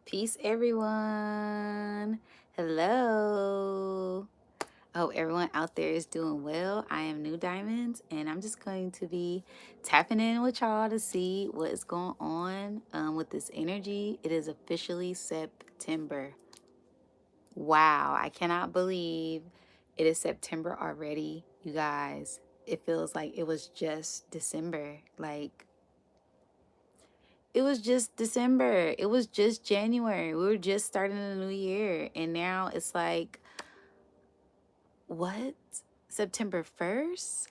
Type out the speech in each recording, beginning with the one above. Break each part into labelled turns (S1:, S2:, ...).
S1: Peace, everyone. Hello. I hope everyone out there is doing well. I am New Diamonds, and I'm just going to be tapping in with y'all to see what is going on with this energy. It is officially September. Wow, I cannot believe it is September already, you guys. It feels like it was just December. Like, it was just December. It was just January. We were just starting the new year. And now it's like, what? September 1st?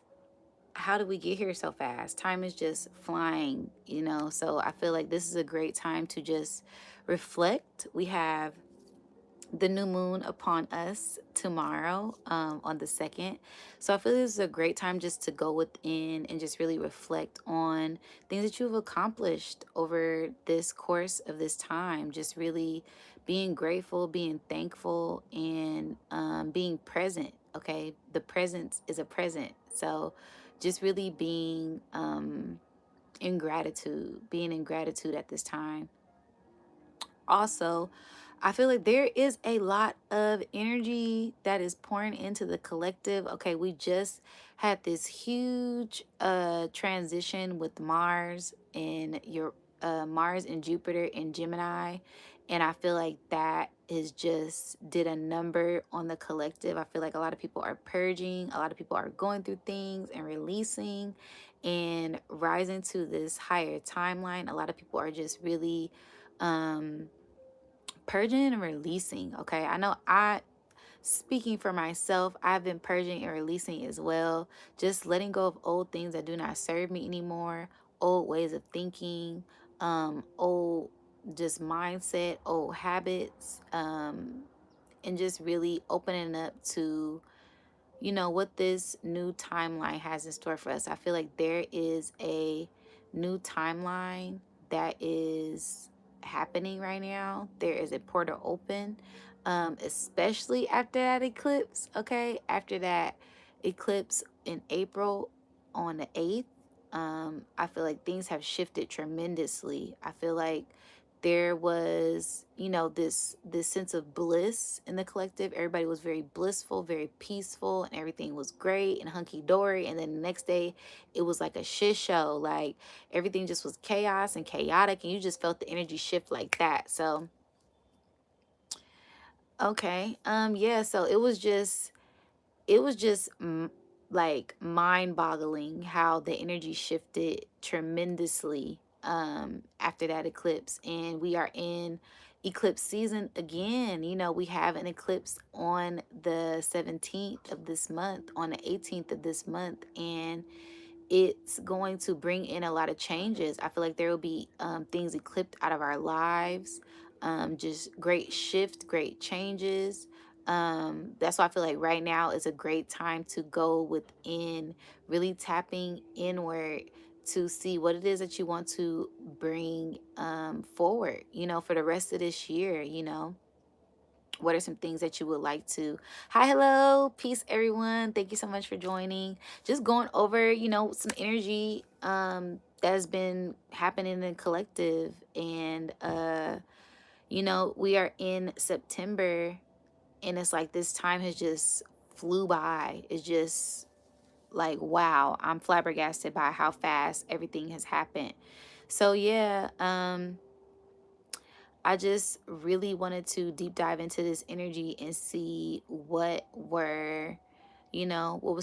S1: How did we get here so fast? Time is just flying, you know? So I feel like this is a great time to just reflect. We have the new moon upon us tomorrow on the 2nd. So I feel this is a great time just to go within and just really reflect on things that you've accomplished over this course of this time. Just really being grateful, being thankful, and being present. Okay, the presence is a present. So just really being being in gratitude at this time. Also, I feel like there is a lot of energy that is pouring into the collective. Okay, we just had this huge transition with Mars and Jupiter in Gemini, and I feel like that is just did a number on the collective. I feel like a lot of people are purging, a lot of people are going through things and releasing and rising to this higher timeline. A lot of people are just really um purging and releasing. Okay, I know speaking for myself, I've been purging and releasing as well, just letting go of old things that do not serve me anymore, old ways of thinking, old just mindset, old habits, and just really opening up to what this new timeline has in store for us. I feel like there is a new timeline that is happening right now. There is a portal open, especially after that eclipse. Okay, after that eclipse in April on the 8th, I feel like things have shifted tremendously. I feel like there was this sense of bliss in the collective. Everybody was very blissful, very peaceful, and everything was great and hunky-dory. And then the next day it was like a shit show. Like everything just was chaos and chaotic, and you just felt the energy shift like that. So okay, yeah, so it was just like mind-boggling how the energy shifted tremendously after that eclipse. And we are in eclipse season again. We have an eclipse on the 17th of this month, on the 18th of this month, and it's going to bring in a lot of changes. I feel like there will be things eclipsed out of our lives, just great shift, great changes. That's why I feel like right now is a great time to go within, really tapping inward to see what it is that you want to bring forward, for the rest of this year. What are some things that you would like to hi, hello, peace, everyone. Thank you so much for joining. Just going over some energy that has been happening in the collective. And we are in September, and it's like this time has just flew by. It's just like, wow, I'm flabbergasted by how fast everything has happened. So yeah, I just really wanted to deep dive into this energy and see what was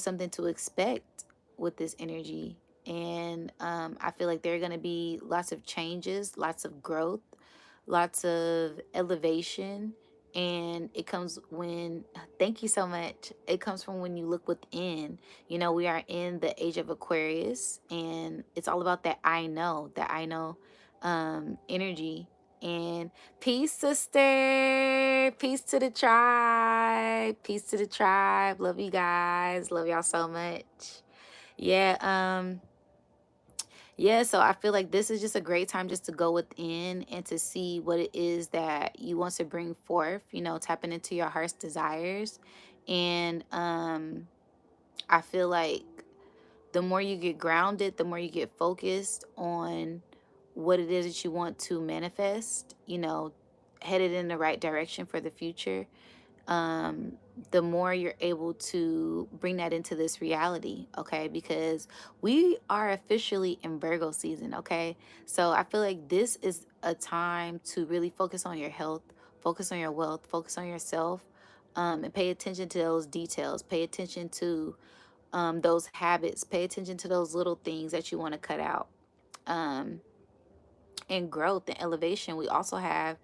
S1: something to expect with this energy. And I feel like there are going to be lots of changes, lots of growth, lots of elevation. And it comes thank you so much. It comes from when you look within. We are in the age of Aquarius, and it's all about that I know energy. And peace, sister. Peace to the tribe. Peace to the tribe. Love you guys. Love y'all so much. Yeah, yeah, so I feel like this is just a great time just to go within and to see what it is that you want to bring forth, tapping into your heart's desires. And I feel like the more you get grounded, the more you get focused on what it is that you want to manifest, headed in the right direction for the future, the more you're able to bring that into this reality, okay? Because we are officially in Virgo season, okay? So I feel like this is a time to really focus on your health, focus on your wealth, focus on yourself, and pay attention to those details. Pay attention to those habits. Pay attention to those little things that you want to cut out. Um, and growth and elevation, we also have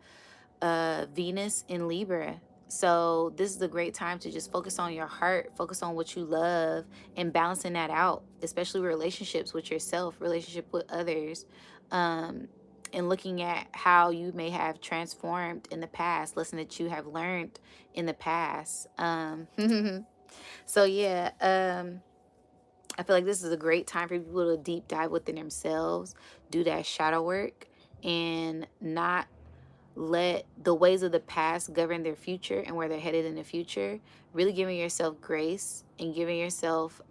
S1: Venus in Libra. So this is a great time to just focus on your heart, focus on what you love, and balancing that out, especially relationships with yourself, relationship with others, um, and looking at how you may have transformed in the past, lesson that you have learned in the past. So yeah, I feel like this is a great time for people to deep dive within themselves, do that shadow work, and not let the ways of the past govern their future and where they're headed in the future. Really giving yourself grace and giving yourself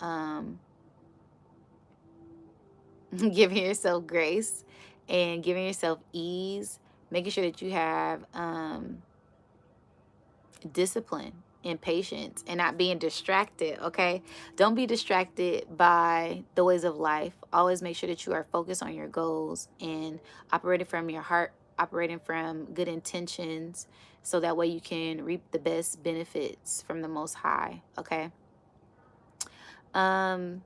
S1: giving yourself grace and giving yourself ease, making sure that you have discipline and patience and not being distracted. Okay, don't be distracted by the ways of life. Always make sure that you are focused on your goals and operating from your heart, operating from good intentions, so that way you can reap the best benefits from the Most High. Okay. um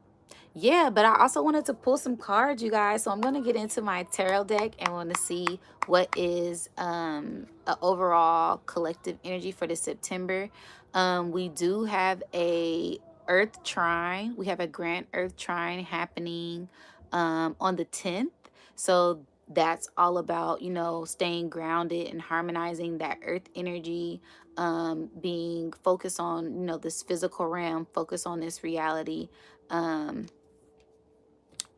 S1: yeah, but I also wanted to pull some cards, you guys. So I'm going to get into my tarot deck and want to see what is a overall collective energy for this September. We do have a Earth trine. We have a grand Earth trine happening on the 10th. So that's all about, you know, staying grounded and harmonizing that Earth energy, being focused on, you know, this physical realm, focus on this reality. Um,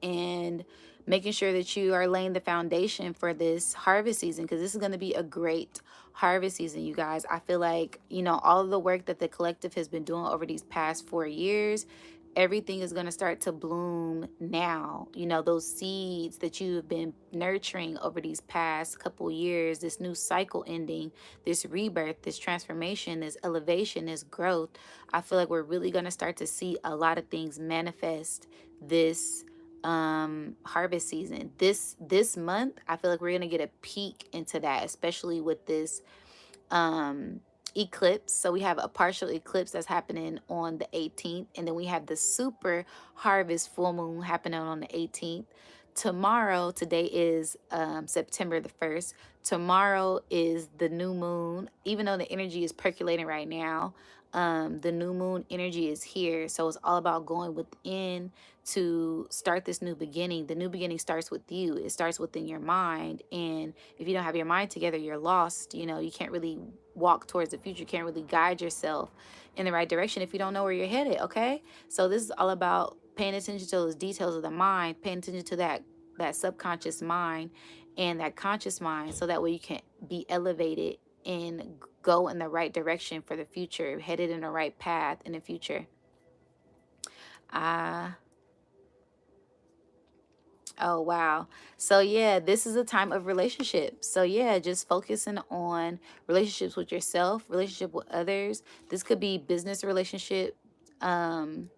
S1: and making sure that you are laying the foundation for this harvest season, because this is going to be a great harvest season, you guys. I feel like, you know, all of the work that the collective has been doing over these past 4 years, everything is going to start to bloom now. You know, those seeds that you have been nurturing over these past couple years, this new cycle ending, this rebirth, this transformation, this elevation, this growth. I feel like we're really going to start to see a lot of things manifest this harvest season. This month, I feel like we're gonna get a peek into that, especially with this eclipse. So we have a partial eclipse that's happening on the 18th, and then we have the super harvest full moon happening on the 18th. Tomorrow, today is September the 1st. Tomorrow is the new moon. Even though the energy is percolating right now, the new moon energy is here. So it's all about going within to start this new beginning. The new beginning starts with you. It starts within your mind. And if you don't have your mind together, you're lost. You know, you can't really walk towards the future. You can't really guide yourself in the right direction if you don't know where you're headed. Okay. So this is all about paying attention to those details of the mind, paying attention to that subconscious mind and that conscious mind, so that way you can be elevated and go in the right direction for the future, headed in the right path in the future. Oh, wow. So, yeah, this is a time of relationships. So, yeah, just focusing on relationships with yourself, relationship with others. This could be business relationship, um,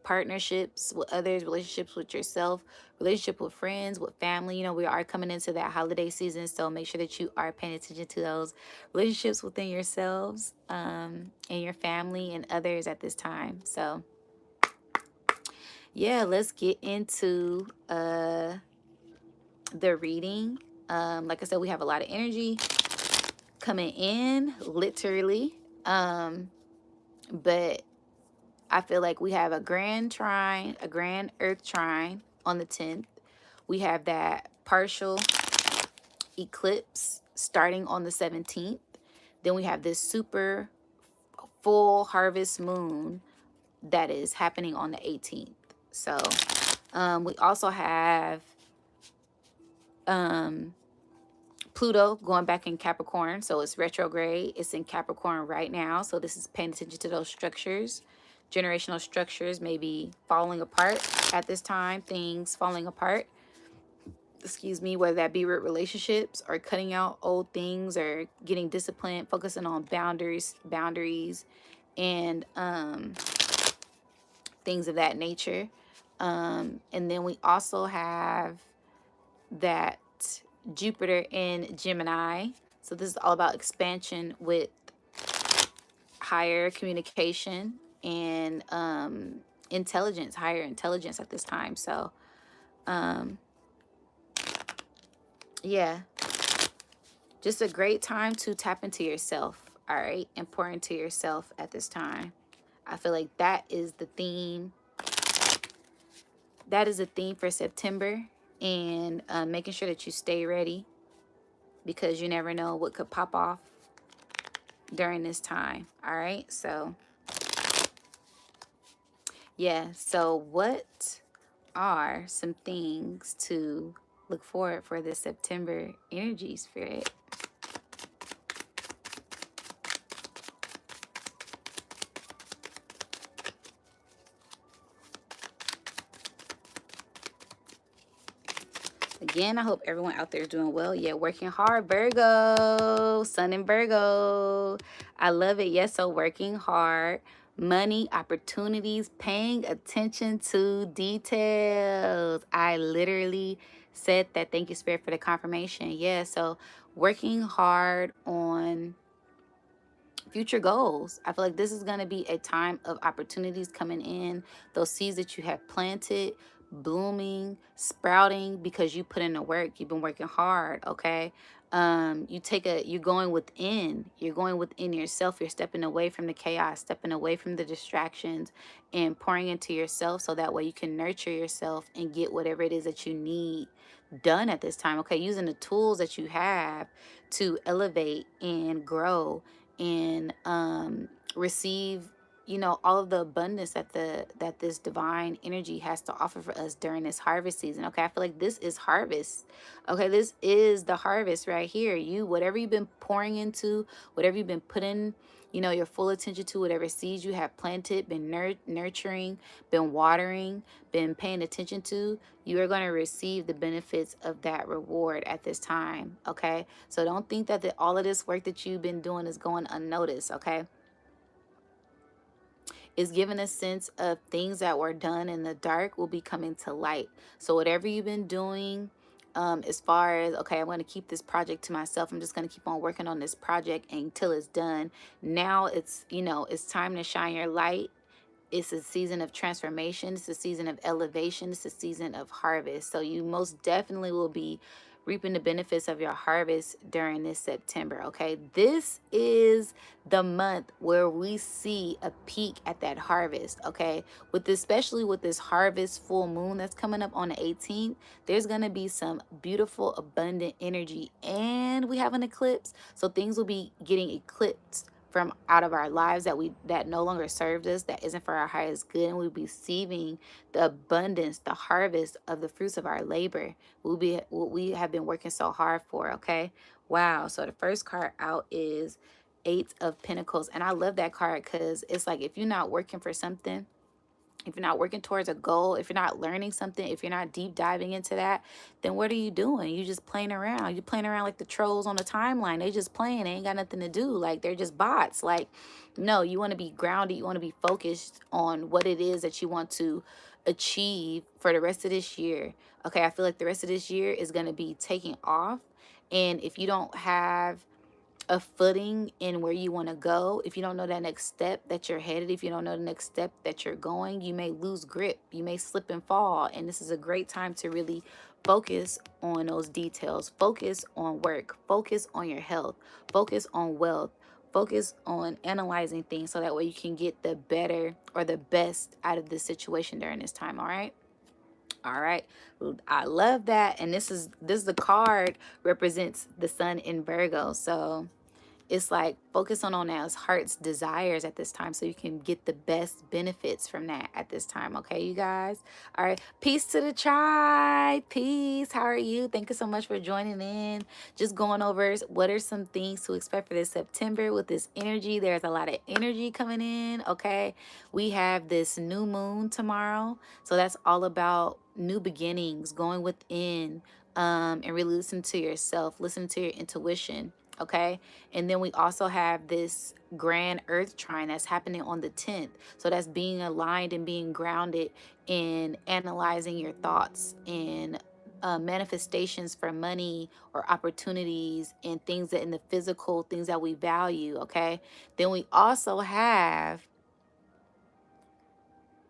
S1: partnerships with others, relationships with yourself, relationship with friends, with family. You know, we are coming into that holiday season. So, make sure that you are paying attention to those relationships within yourselves, and your family and others at this time. So, yeah, let's get into the reading. Like I said, we have a lot of energy coming in, literally. But I feel like we have a grand trine, a grand earth trine on the 10th. We have that partial eclipse starting on the 17th. Then we have this super full harvest moon that is happening on the 18th. So we also have Pluto going back in Capricorn. So it's retrograde. It's in Capricorn right now. So this is paying attention to those structures. Generational structures may be falling apart at this time. Things falling apart. excuse me, whether that be with relationships or cutting out old things or getting disciplined, focusing on boundaries, and things of that nature. And then we also have that Jupiter in Gemini. So this is all about expansion with higher communication and intelligence, higher intelligence at this time. So yeah, just a great time to tap into yourself, all right, and pour into yourself at this time. I feel like that is the theme. That is the theme for September, and making sure that you stay ready, because you never know what could pop off during this time. All right, so yeah, so what are some things to look forward for this September energy, Spirit? Again, I hope everyone out there is doing well. Yeah, working hard, Virgo, Sun in Virgo. I love it. Yes, so working hard, money, opportunities, paying attention to details. I literally said that. Thank you, Spirit, for the confirmation. Yeah, so working hard on future goals. I feel like this is going to be a time of opportunities coming in. Those seeds that you have planted, blooming, sprouting, because you put in the work. You've been working hard, okay? You're going within. You're going within yourself. You're stepping away from the chaos, stepping away from the distractions, and pouring into yourself, so that way you can nurture yourself and get whatever it is that you need done at this time, okay? Using the tools that you have to elevate and grow and receive, you know, all of the abundance that this divine energy has to offer for us during this harvest season. Okay, I feel like this is harvest. Okay, this is the harvest right here. Whatever you've been pouring into, whatever you've been putting, you know, your full attention to, whatever seeds you have planted, been nurturing, been watering, been paying attention to, you are going to receive the benefits of that reward at this time. Okay, so don't think that all of this work that you've been doing is going unnoticed. Okay, it's giving a sense of things that were done in the dark will be coming to light. So whatever you've been doing, as far as, okay, I'm going to keep this project to myself, I'm just going to keep on working on this project until it's done. Now it's, you know, it's time to shine your light. It's a season of transformation. It's a season of elevation. It's a season of harvest. So you most definitely will be reaping the benefits of your harvest during this September, okay? This is the month where we see a peak at that harvest, okay? Especially with this harvest full moon that's coming up on the 18th, there's going to be some beautiful, abundant energy. And we have an eclipse, so things will be getting eclipsed from out of our lives that no longer served us, that isn't for our highest good, and we'll be receiving the abundance, the harvest of the fruits of our labor. We'll be what we have been working so hard for. Okay, wow. So the first card out is Eight of Pentacles, and I love that card because it's like, if you're not working for something, if you're not working towards a goal, if you're not learning something, if you're not deep diving into that, then what are you doing? You just playing around. You're playing around like the trolls on the timeline. They just playing. They ain't got nothing to do. Like, they're just bots. Like, no, you want to be grounded. You want to be focused on what it is that you want to achieve for the rest of this year. Okay, I feel like the rest of this year is going to be taking off. And if you don't have a footing in where you want to go, if you don't know that next step that you're headed, if you don't know the next step that you're going, you may lose grip, you may slip and fall. And this is a great time to really focus on those details, focus on work, focus on your health, focus on wealth, focus on analyzing things, so that way you can get the better or the best out of this situation during this time. All right, all right, I love that. And this is the card represents the sun in Virgo. So it's like, focus on those heart's desires at this time, so you can get the best benefits from that at this time. Okay, you guys? All right, peace to the tribe. Peace. How are you? Thank you so much for joining in. Just going over what are some things to expect for this September with this energy. There's a lot of energy coming in. Okay, we have this new moon tomorrow, so that's all about new beginnings, going within, and really listen to yourself, listen to your intuition. Okay. And then we also have this grand earth trine that's happening on the 10th. So that's being aligned and being grounded in analyzing your thoughts and manifestations for money or opportunities and things that in the physical, things that we value. Okay. Then we also have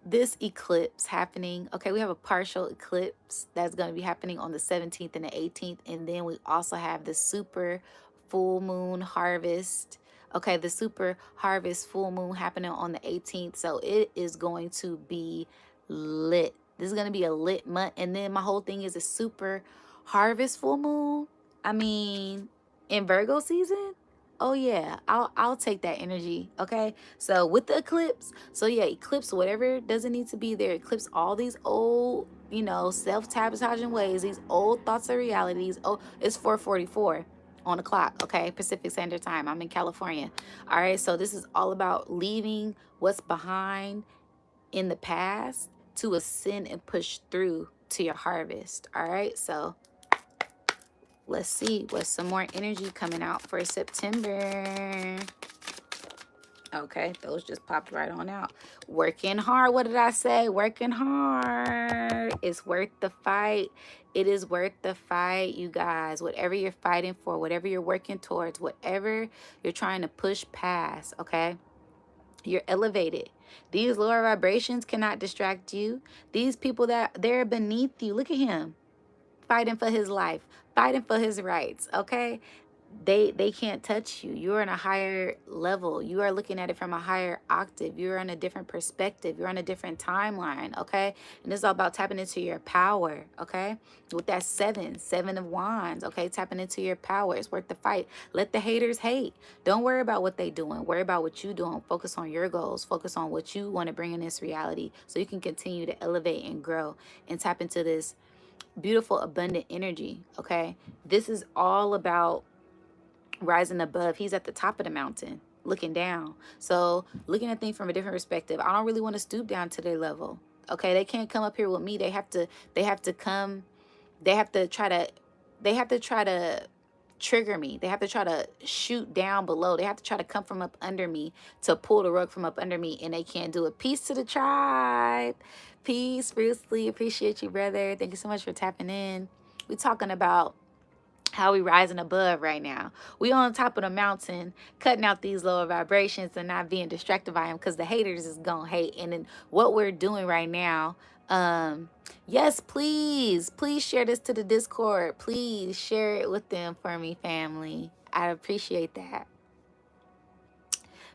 S1: this eclipse happening. Okay, we have a partial eclipse that's going to be happening on the 17th and the 18th. And then we also have the super full moon harvest. Okay, the super harvest full moon happening on the 18th. So it is going to be lit. This is going to be a lit month. And then my whole thing is a super harvest full moon. I mean, in Virgo season. Oh yeah, I'll take that energy. Okay. So with the eclipse, so yeah, eclipse whatever doesn't need to be there. Eclipse all these old, self-sabotaging ways, these old thoughts of realities. Oh, it's 4:44 on the clock, okay? Pacific Standard Time. I'm in California. All right, so this is all about leaving what's behind in the past to ascend and push through to your harvest. All right, so let's see what's some more energy coming out for September. Okay, those just popped right on out. Working hard. What did I say? Working hard. It's worth the fight. It is worth the fight, you guys. Whatever you're fighting for, whatever you're working towards, whatever you're trying to push past, okay? You're elevated. These lower vibrations cannot distract you. These people that they're beneath you. Look at him fighting for his life, fighting for his rights, okay? They can't touch you. You're on a higher level. You are looking at it from a higher octave. You're on a different perspective. You're on a different timeline, okay? And it's all about tapping into your power, okay? With that seven of wands, okay? Tapping into your power. It's worth the fight. Let the haters hate. Don't worry about what they doing. Worry about what you doing. Focus on your goals. Focus on what you want to bring in this reality so you can continue to elevate and grow and tap into this beautiful, abundant energy, okay? This is all about rising above. He's at the top of the mountain looking down. So looking at things from a different perspective. I don't really want to stoop down to their level. Okay, they can't come up here with me. They have to try to they have to try to trigger me. They have to try to shoot down below. They have to try to come from up under me to pull the rug from up under me, and they can't do it. Peace to the tribe. Peace, Bruce Lee. Appreciate you, brother. Thank you so much for tapping in. We're talking about how we rising above right now. We on top of the mountain, cutting out these lower vibrations and not being distracted by them because the haters is gonna hate. And then what we're doing right now, yes, please share this to the Discord. Please share it with them for me, family. I appreciate that.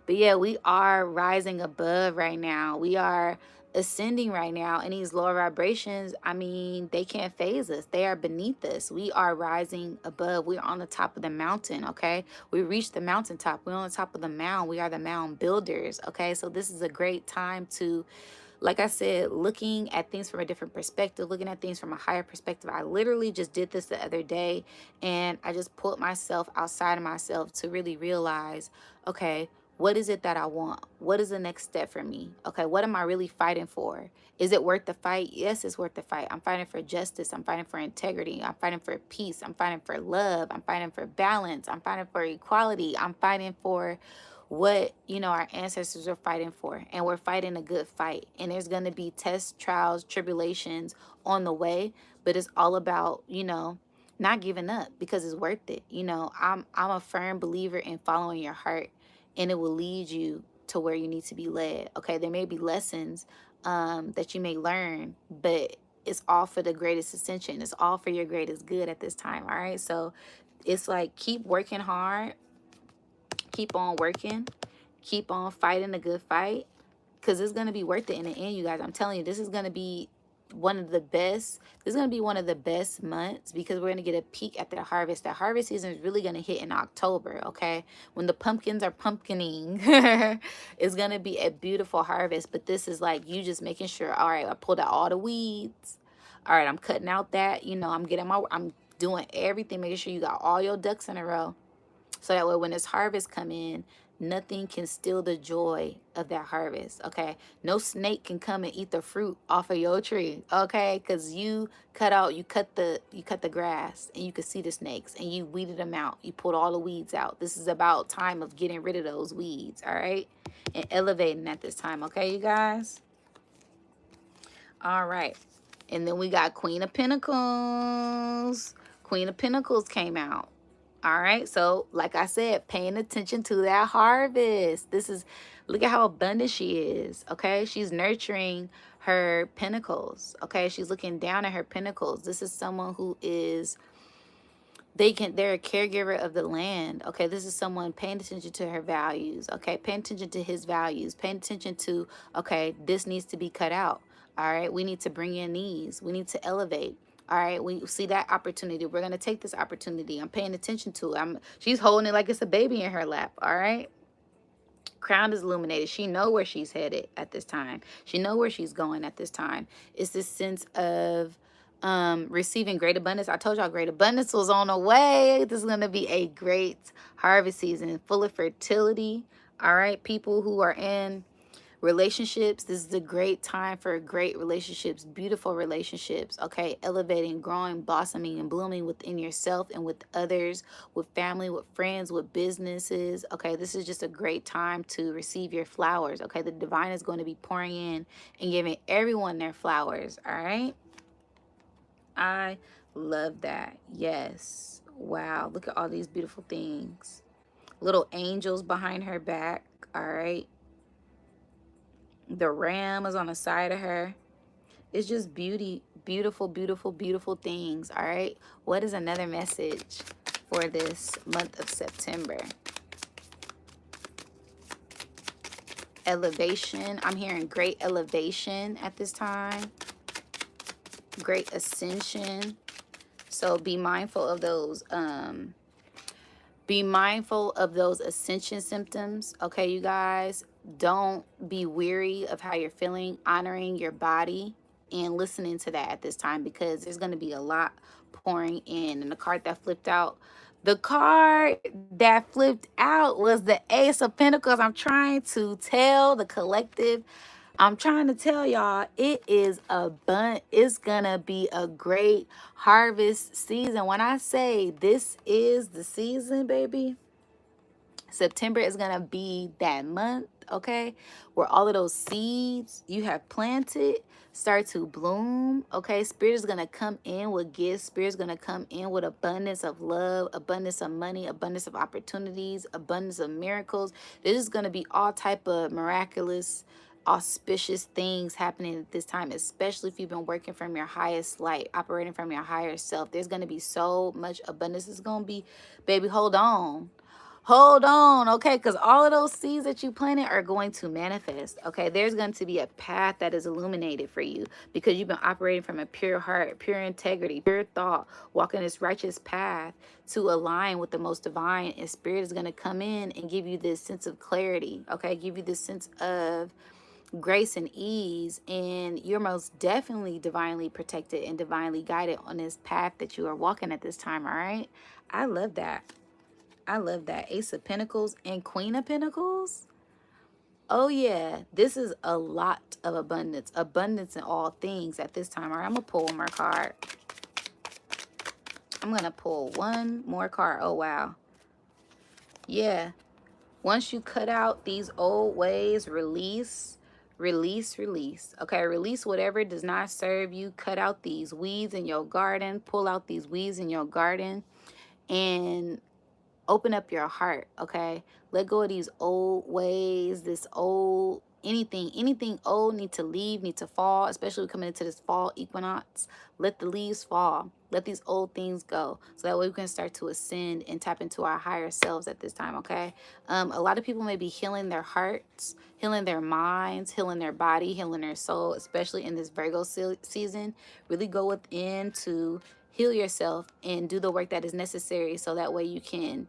S1: But yeah, we are rising above right now. We are ascending right now. And these lower vibrations, I mean, they can't phase us. They are beneath us. We are rising above. We're on the top of the mountain, okay? We reached the mountaintop. We're on the top of the mound. We are the mound builders, okay? So this is a great time to, like I said, looking at things from a different perspective, looking at things from a higher perspective. I literally just did this the other day, and I just pulled myself outside of myself to really realize, okay, what is it that I want? What is the next step for me? Okay, what am I really fighting for? Is it worth the fight? Yes, it's worth the fight. I'm fighting for justice. I'm fighting for integrity. I'm fighting for peace. I'm fighting for love. I'm fighting for balance. I'm fighting for equality. I'm fighting for what our ancestors were fighting for, and we're fighting a good fight. And there's going to be tests, trials, tribulations on the way, but it's all about not giving up, because it's worth it. I'm a firm believer in following your heart, and it will lead you to where you need to be led. Okay, there may be lessons that you may learn, but it's all for the greatest ascension. It's all for your greatest good at this time. All right, so it's like, keep working hard, keep on working, keep on fighting a good fight, because it's going to be worth it in the end, you guys. I'm telling you, this is going to be one of the best. This is going to be one of the best months, because we're going to get a peek at the harvest. The harvest season is really going to hit in October, okay? When the pumpkins are pumpkining, it's going to be a beautiful harvest. But this is like you just making sure, all right, I pulled out all the weeds. All right, I'm cutting out that, I'm doing everything, making sure you got all your ducks in a row. So that way when this harvest come in, Nothing can steal the joy of that harvest, okay? No snake can come and eat the fruit off of your tree, okay? Because you cut the grass, and you could see the snakes, and you weeded them out. You pulled all the weeds out. This is about time of getting rid of those weeds, all right? And elevating at this time, okay, you guys? All right. And then we got Queen of Pentacles. Queen of Pentacles came out. All right. So, like I said, paying attention to that harvest. This is, look at how abundant she is. Okay. She's nurturing her pentacles. Okay. She's looking down at her pentacles. This is someone who is, they're a caregiver of the land. Okay, this is someone paying attention to her values. Okay, paying attention to his values, paying attention to, okay, this needs to be cut out. All right, we need to bring in these, we need to elevate. All right, we see that opportunity, we're going to take this opportunity. I'm paying attention to it. She's holding it like it's a baby in her lap. All right, crown is illuminated. She know where she's headed at this time. She know where she's going at this time. It's this sense of receiving great abundance. I told y'all great abundance was on the way. This is going to be a great harvest season full of fertility. All right, people who are in relationships, this is a great time for great relationships, beautiful relationships. Okay, elevating, growing, blossoming, and blooming within yourself and with others, with family, with friends, with businesses. Okay, this is just a great time to receive your flowers. Okay, the divine is going to be pouring in and giving everyone their flowers. All right, I love that. Yes, wow, look at all these beautiful things. Little angels behind her back. All right, the ram is on the side of her. It's just beauty, beautiful, beautiful, beautiful things. All right, what is another message for this month of September? Elevation. I'm hearing great elevation at this time, great ascension. So be mindful of those ascension symptoms. Okay, you guys, don't be weary of how you're feeling, honoring your body and listening to that at this time, because there's going to be a lot pouring in. And the card that flipped out, was the Ace of Pentacles. I'm trying to tell the collective, I'm trying to tell y'all, it's gonna be a great harvest season. When I say this is the season, baby, September is going to be that month, okay, where all of those seeds you have planted start to bloom, okay? Spirit is going to come in with gifts. Spirit is going to come in with abundance of love, abundance of money, abundance of opportunities, abundance of miracles. There's just going to be all type of miraculous, auspicious things happening at this time, especially if you've been working from your highest light, operating from your higher self. There's going to be so much abundance. It's going to be, baby, hold on. Hold on, okay? Because all of those seeds that you planted are going to manifest, okay? There's going to be a path that is illuminated for you because you've been operating from a pure heart, pure integrity, pure thought, walking this righteous path to align with the most divine. And Spirit is going to come in and give you this sense of clarity, okay? Give you this sense of grace and ease, and you're most definitely divinely protected and divinely guided on this path that you are walking at this time, all right? I love that. I love that. Ace of Pentacles and Queen of Pentacles. Oh, yeah. This is a lot of abundance. Abundance in all things at this time. All right, I'm going to pull one more card. I'm going to pull one more card. Oh, wow. Yeah. Once you cut out these old ways, release, release, release. Okay, release whatever does not serve you. Cut out these weeds in your garden. Pull out these weeds in your garden. And open up your heart, okay? Let go of these old ways, this old, anything old need to leave, need to fall, especially coming into this fall equinox. Let the leaves fall. Let these old things go. So that way we can start to ascend and tap into our higher selves at this time, okay? A lot of people may be healing their hearts, healing their minds, healing their body, healing their soul, especially in this Virgo season. Really go within to heal yourself and do the work that is necessary so that way you can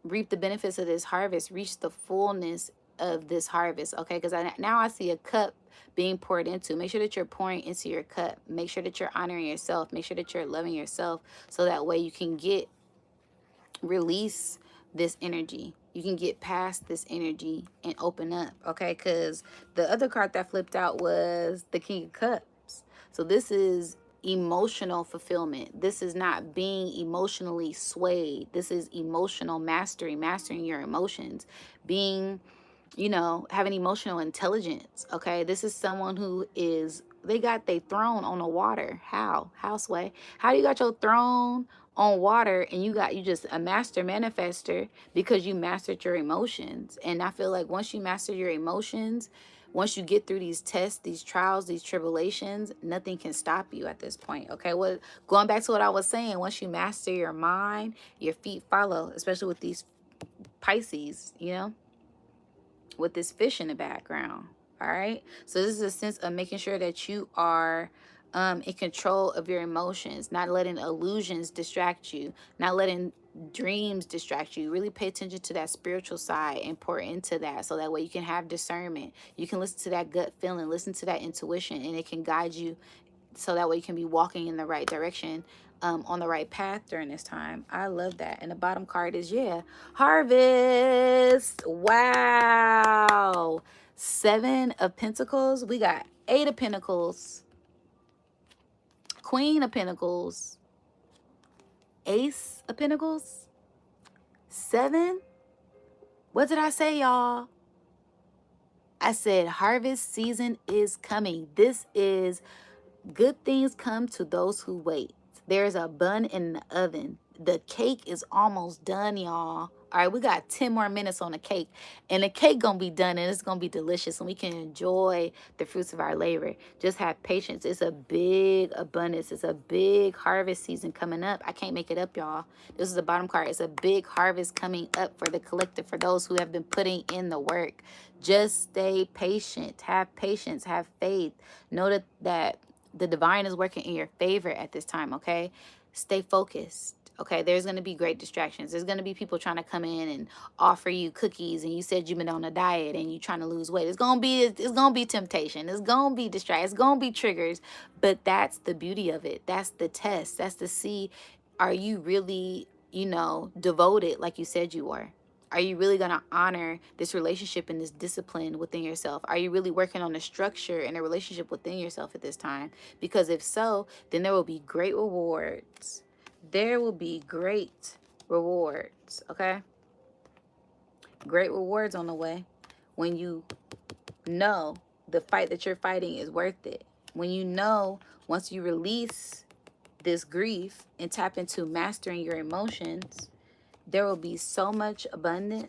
S1: reap the benefits of this harvest, reach the fullness of this harvest, okay? Because now I see a cup being poured into. Make sure that you're pouring into your cup. Make sure that you're honoring yourself. Make sure that you're loving yourself so that way you can release this energy, You can get past this energy and open up, okay? Because the other card that flipped out was the King of Cups. So this is emotional fulfillment. This is not being emotionally swayed. This is emotional mastery, mastering your emotions, being, you know, having emotional intelligence, okay? This is someone who is, they got their throne on the water. How, Sway? How you got your throne on water and you just a master manifester because you mastered your emotions? And I feel like once you master your emotions, once you get through these tests, these trials, these tribulations, nothing can stop you at this point, okay? Well, going back to what I was saying, once you master your mind, your feet follow, especially with these Pisces, you know, with this fish in the background. All right. So this is a sense of making sure that you are in control of your emotions, not letting illusions distract you, not letting dreams distract you. Really pay attention to that spiritual side and pour into that, so that way you can have discernment. You can listen to that gut feeling, listen to that intuition, and it can guide you, so that way you can be walking in the right direction, on the right path during this time. I love that. And the bottom card is, yeah, harvest. Wow. 7 of Pentacles. We got 8 of Pentacles, Queen of Pentacles, Ace of Pentacles, 7. What did I say, y'all? I said harvest season is coming. This is good things come to those who wait. There's a bun in the oven. The cake is almost done, y'all. All right, we got 10 more minutes on the cake. And the cake gonna be done and it's gonna be delicious and we can enjoy the fruits of our labor. Just have patience. It's a big abundance. It's a big harvest season coming up. I can't make it up, y'all. This is the bottom card. It's a big harvest coming up for the collective, for those who have been putting in the work. Just stay patient. Have patience. Have faith. Know that the divine is working in your favor at this time, okay? Stay focused, okay? There's going to be great distractions. There's going to be people trying to come in and offer you cookies, and you said you've been on a diet and you're trying to lose weight. It's going to be temptation. It's going to be distraction. It's going to be triggers, but that's the beauty of it. That's the test. That's to see, are you really, you know, devoted like you said you were? Are you really going to honor this relationship and this discipline within yourself? Are you really working on the structure and a relationship within yourself at this time? Because if so, then there will be great rewards. There will be great rewards, okay? Great rewards on the way when you know the fight that you're fighting is worth it. When you know, once you release this grief and tap into mastering your emotions, there will be so much abundance,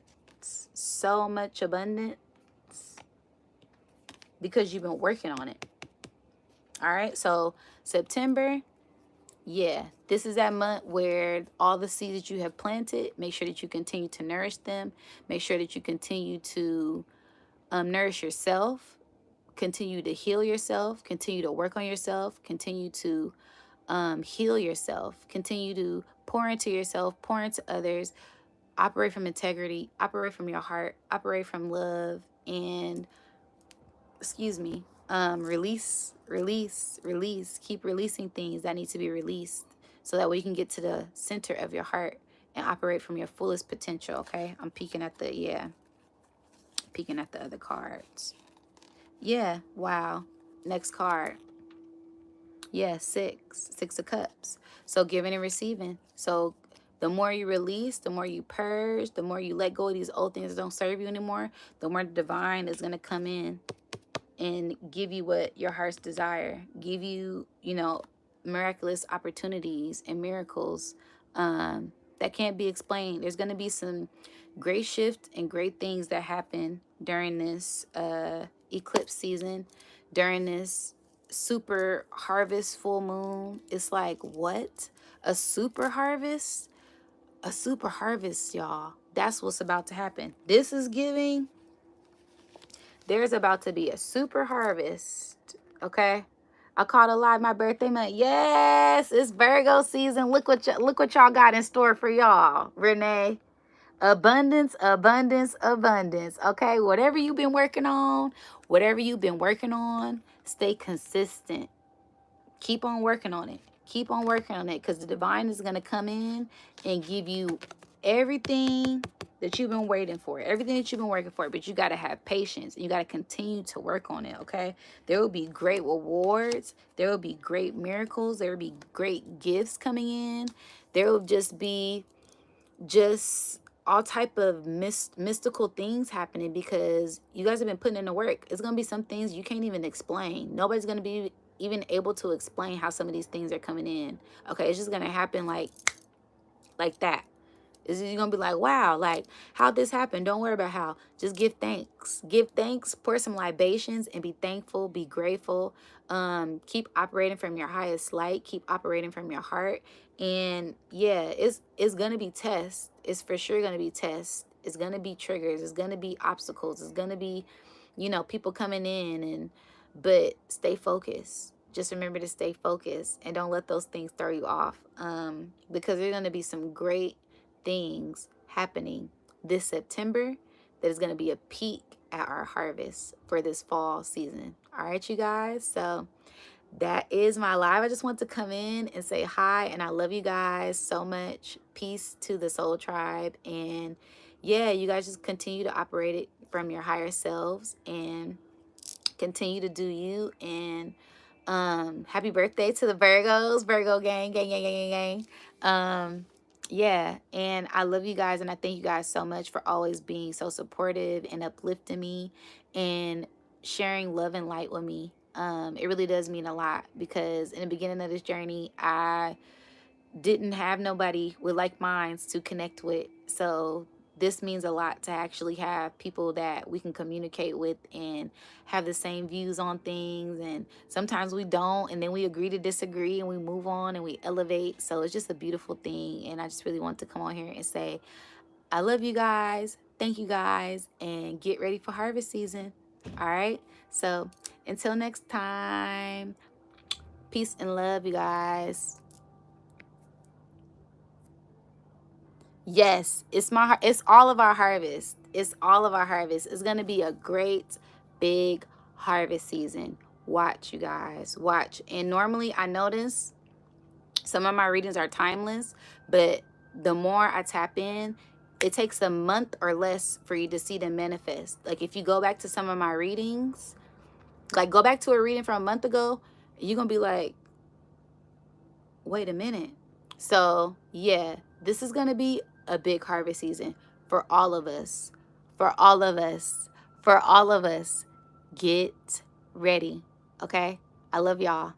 S1: because you've been working on it. All right, so September, yeah, this is that month where all the seeds that you have planted, make sure that you continue to nourish them. Make sure that you continue to nourish yourself, continue to heal yourself, continue to work on yourself, continue to heal yourself, continue to pour into yourself, pour into others. Operate from integrity, operate from your heart, operate from love, and release. Keep releasing things that need to be released, so that way you can get to the center of your heart and operate from your fullest potential. Okay, I'm peeking at the other cards. Yeah, wow. Next card. Yeah, 6 of Cups. So giving and receiving. So the more you release, the more you purge, the more you let go of these old things that don't serve you anymore, the more the divine is going to come in and give you what your heart's desire. Give you, you know, miraculous opportunities and miracles that can't be explained. There's going to be some great shift and great things that happen during this eclipse season, during this super harvest full moon. It's like, what? A super harvest? A super harvest, y'all. That's what's about to happen. This is giving. There's about to be a super harvest, okay? I called a lie my birthday month. Yes, it's Virgo season. Look what y'all got in store for y'all, Renee. Abundance, abundance, abundance. Okay, whatever you've been working on, stay consistent. Keep on working on it. Keep on working on it, because the divine is going to come in and give you everything that you've been waiting for, everything that you've been working for, but you got to have patience and you got to continue to work on it, okay? There will be great rewards. There will be great miracles. There will be great gifts coming in. There will just be all type of mystical things happening because you guys have been putting in the work. It's going to be some things you can't even explain. Nobody's going to be even able to explain how some of these things are coming in. Okay, it's just going to happen like that. You're gonna be like, wow, like, how'd this happen? Don't worry about how. Just give thanks. Give thanks, pour some libations, and be thankful, be grateful. Keep operating from your highest light, keep operating from your heart. And yeah, it's gonna be tests. It's for sure gonna be tests. It's gonna be triggers, it's gonna be obstacles, it's gonna be, people coming in, but stay focused. Just remember to stay focused and don't let those things throw you off. Because there's gonna be some great things happening this September that is going to be a peak at our harvest for this fall season. All right, you guys. So that is my live. I just want to come in and say hi, and I love you guys so much. Peace to the soul tribe. And yeah, you guys just continue to operate it from your higher selves and continue to do you. And happy birthday to the Virgos, Virgo gang, gang, gang, gang, gang, gang. Yeah, and I love you guys, and I thank you guys so much for always being so supportive and uplifting me and sharing love and light with me. It really does mean a lot because in the beginning of this journey, I didn't have nobody with like minds to connect with. So this means a lot to actually have people that we can communicate with and have the same views on things. And sometimes we don't, and then we agree to disagree and we move on and we elevate. So it's just a beautiful thing. And I just really want to come on here and say, I love you guys. Thank you guys. And get ready for harvest season. All right. So until next time, peace and love, you guys. Yes, it's all of our harvest. It's all of our harvest. It's going to be a great big harvest season. Watch, you guys. Watch. And normally I notice some of my readings are timeless, but the more I tap in, it takes a month or less for you to see them manifest. Like if you go back to some of my readings, like go back to a reading from a month ago, you're going to be like, wait a minute. So yeah, this is going to be a big harvest season for all of us, for all of us, for all of us. Get ready. Okay. I love y'all.